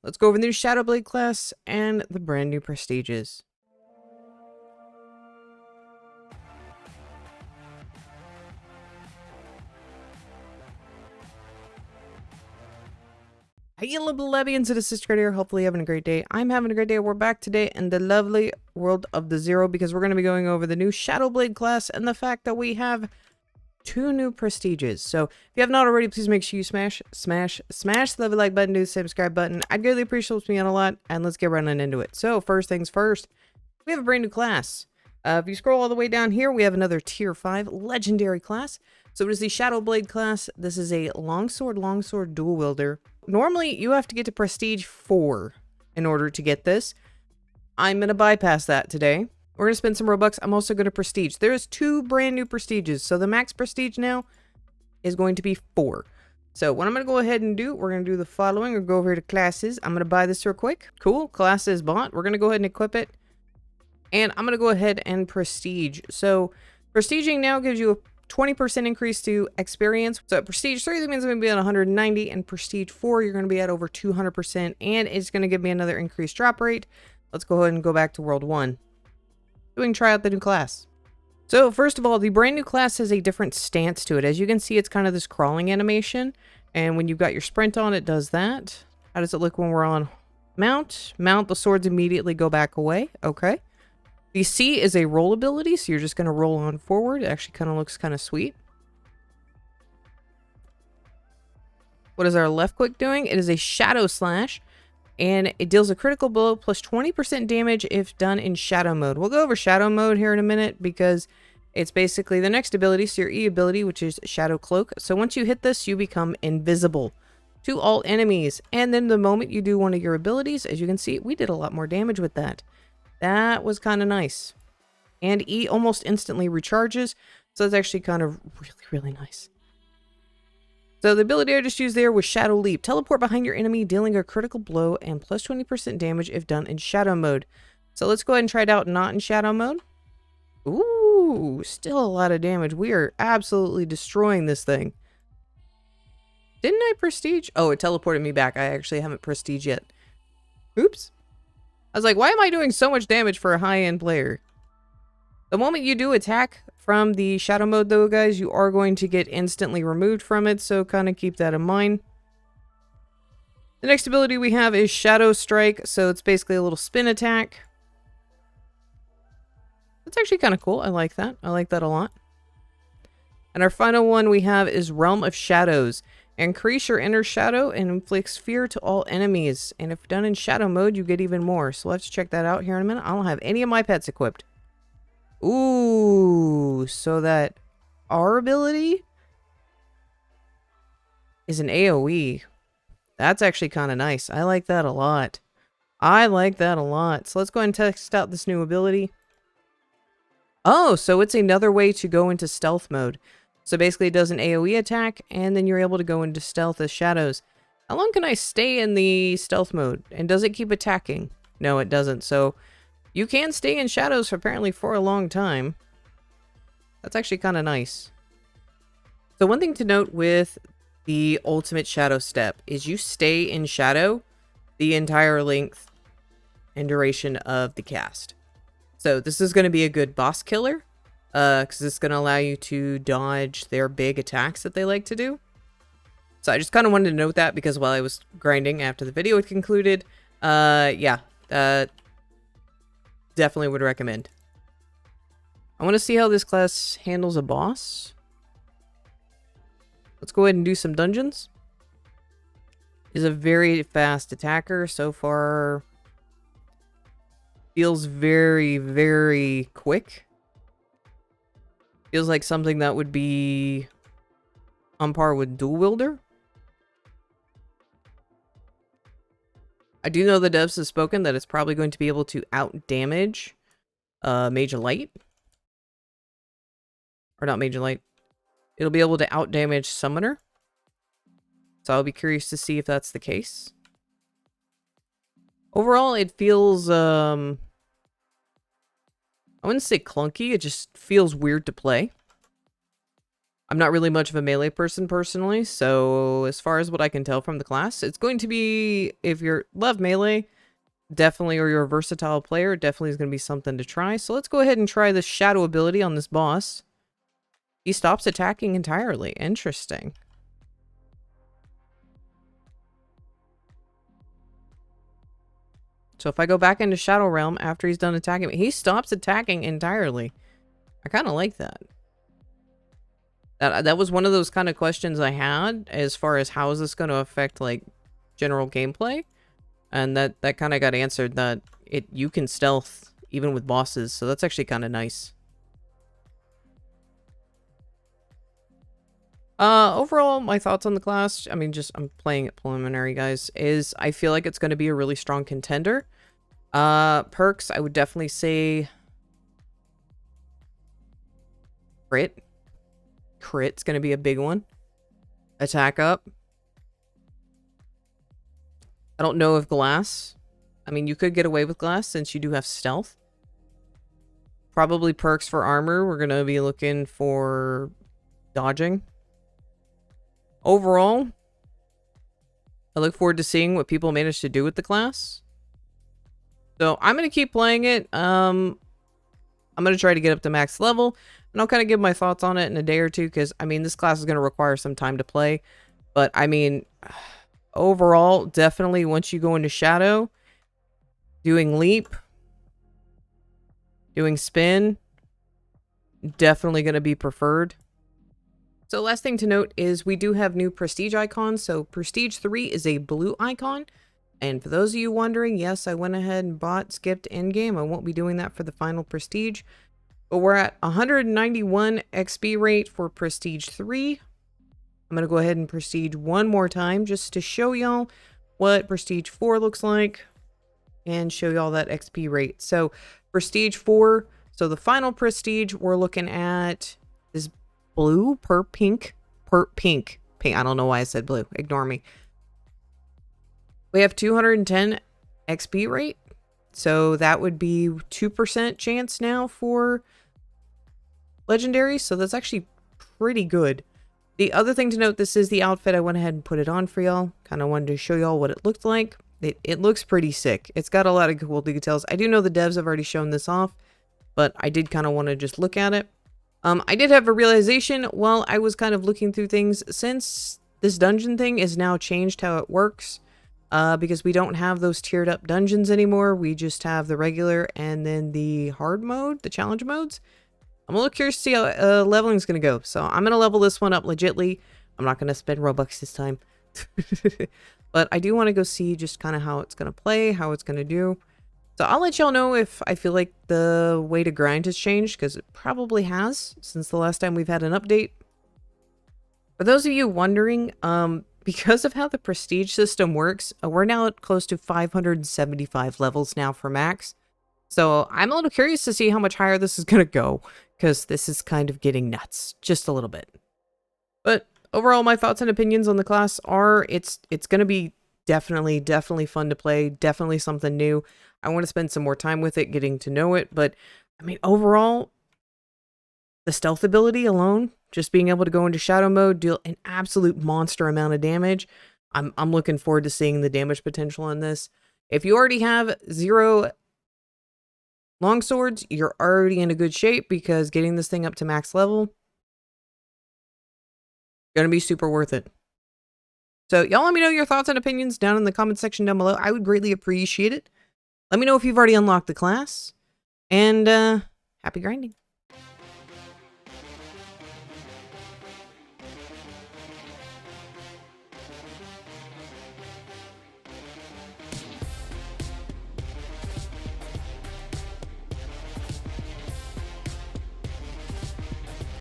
Let's go over the new SHADOWBLADE class and the brand new prestiges. Hey, hello, Levians, it is Sister here. Hopefully, you're having a great day. I'm having a great day. We're back today in the lovely world of the Zero because we're going to be going over the new SHADOWBLADE class and the fact that we have 2 new prestiges. So, if you have not already, please make sure you smash the like button, do the subscribe button. I'd greatly appreciate it. Helps me out a lot. And let's get running into it. So, first things first, we have a brand new class. If you scroll all the way down here, we have another tier 5 legendary class. So it is the SHADOWBLADE class. This is a longsword dual wielder. Normally, you have to get to prestige 4 in order to get this. I'm going to bypass that today. We're going to spend some Robux. I'm also going to prestige. There's 2 brand new prestiges. So the max prestige now is going to be 4. So what I'm going to go ahead and do, we're going to do the following. We'll go over here to classes. I'm going to buy this real quick. Cool. Class is bought. We're going to go ahead and equip it. And I'm going to go ahead and prestige. So prestiging now gives you a 20% increase to experience. So at prestige 3, that means I'm going to be at 190, and prestige 4, you're going to be at over 200%, and it's going to give me another increased drop rate. Let's go ahead and go back to World 1. So we can try out the new class. So first of all, the brand new class has a different stance to it. As you can see, it's kind of this crawling animation, and when you've got your sprint on, it does that. How does it look when we're on mount? Mount, the swords immediately go back away. Okay. The C is a roll ability, so you're just going to roll on forward. It actually kind of looks kind of sweet. What is our left click doing? It is a shadow slash, and it deals a critical blow plus 20% damage if done in shadow mode. We'll go over shadow mode here in a minute because it's basically the next ability, so your E ability, which is shadow cloak. So once you hit this, you become invisible to all enemies. And then the moment you do one of your abilities, as you can see, we did a lot more damage with that. That was kind of nice. And E almost instantly recharges, so that's actually kind of really nice. So the ability I just used there was Shadow Leap. Teleport behind your enemy, dealing a critical blow and plus 20% damage if done in shadow mode. So let's go ahead and try it out not in shadow mode. Ooh, still a lot of damage. We are absolutely destroying this thing. Didn't I prestige? Oh, it teleported me back. I actually haven't prestige yet. Oops. I was like, why am I doing so much damage for a high-end player? The moment you do attack from the shadow mode, though, guys, you are going to get instantly removed from it, so kind of keep that in mind. The next ability we have is Shadow Strike, so it's basically a little spin attack. That's actually kind of cool. I like that. I like that a lot. And our final one we have is Realm of Shadows. Increase your inner shadow and inflicts fear to all enemies. And if done in shadow mode, you get even more. So let's check that out here in a minute. I don't have any of my pets equipped. Ooh, so that our ability is an AoE. That's actually kind of nice. I like that a lot. I like that a lot. So let's go ahead and test out this new ability. Oh, so it's another way to go into stealth mode. So basically it does an AoE attack, and then you're able to go into stealth as shadows. How long can I stay in the stealth mode? And does it keep attacking? No, it doesn't. So you can stay in shadows apparently for a long time. That's actually kind of nice. So one thing to note with the ultimate shadow step is you stay in shadow the entire length and duration of the cast. So this is going to be a good boss killer. Because it's going to allow you to dodge their big attacks that they like to do. So I just kind of wanted to note that because while I was grinding after the video had concluded, yeah, definitely would recommend. I want to see how this class handles a boss. Let's go ahead and do some dungeons. Is a very fast attacker so far. Feels very, very quick. Feels like something that would be on par with Dual Wielder. I do know the devs have spoken that it's probably going to be able to out-damage Mage of Light. Or not Mage of Light. It'll be able to out-damage Summoner. So I'll be curious to see if that's the case. Overall, it feels... I wouldn't say clunky, it just feels weird to play. I'm not really much of a melee person personally, so as far as what I can tell from the class, it's going to be, if you love melee, definitely, or you're a versatile player, definitely is going to be something to try. So let's go ahead and try the shadow ability on this boss. He stops attacking entirely. Interesting. So if I go back into Shadow Realm after he's done attacking me, he stops attacking entirely. I kind of like that. That was one of those kind of questions I had as far as how is this going to affect like general gameplay, and that kind of got answered that you can stealth even with bosses, so that's actually kind of nice. Overall, my thoughts on the class, I mean, I'm playing it preliminary, guys, is I feel like it's going to be a really strong contender. Perks, I would definitely say crit. Crit's going to be a big one. Attack up. I don't know if glass. I mean, you could get away with glass since you do have stealth. Probably perks for armor. We're going to be looking for dodging. Overall, I look forward to seeing what people manage to do with the class. So I'm going to keep playing it. I'm going to try to get up to max level, and I'll kind of give my thoughts on it in a day or two, because, I mean, this class is going to require some time to play. But, I mean, overall, definitely once you go into Shadow, doing leap, doing spin, definitely going to be preferred. So last thing to note is we do have new prestige icons. So prestige 3 is a blue icon. And for those of you wondering, yes, I went ahead and skipped endgame. I won't be doing that for the final prestige. But we're at 191 XP rate for prestige 3. I'm going to go ahead and prestige one more time just to show y'all what prestige 4 looks like and show y'all that XP rate. So prestige 4, so the final prestige, we're looking at this blue pink. I don't know why I said blue. Ignore me. We have 210 XP rate. So that would be 2% chance now for legendary. So that's actually pretty good. The other thing to note, this is the outfit. I went ahead and put it on for y'all. Kind of wanted to show y'all what it looked like. It looks pretty sick. It's got a lot of cool details. I do know the devs have already shown this off, but I did kind of want to just look at it. I did have a realization while I was kind of looking through things, since this dungeon thing is now changed how it works, because we don't have those tiered up dungeons anymore. We just have the regular and then the hard mode, the challenge modes. I'm a little curious to see how leveling is going to go. So I'm going to level this one up legitly. I'm not going to spend Robux this time. But I do want to go see just kind of how it's going to play, how it's going to do. So I'll let y'all know if I feel like the way to grind has changed, because it probably has since the last time we've had an update. For those of you wondering, because of how the prestige system works, we're now at close to 575 levels now for max. So I'm a little curious to see how much higher this is going to go, because this is kind of getting nuts, just a little bit. But overall, my thoughts and opinions on the class are it's going to be definitely fun to play, definitely something new. I want to spend some more time with it, getting to know it. But I mean, overall, the stealth ability alone, just being able to go into shadow mode, deal an absolute monster amount of damage. I'm looking forward to seeing the damage potential on this. If you already have 0 longswords, you're already in a good shape, because getting this thing up to max level, gonna be super worth it. So y'all let me know your thoughts and opinions down in the comment section down below. I would greatly appreciate it. Let me know if you've already unlocked the class. And happy grinding.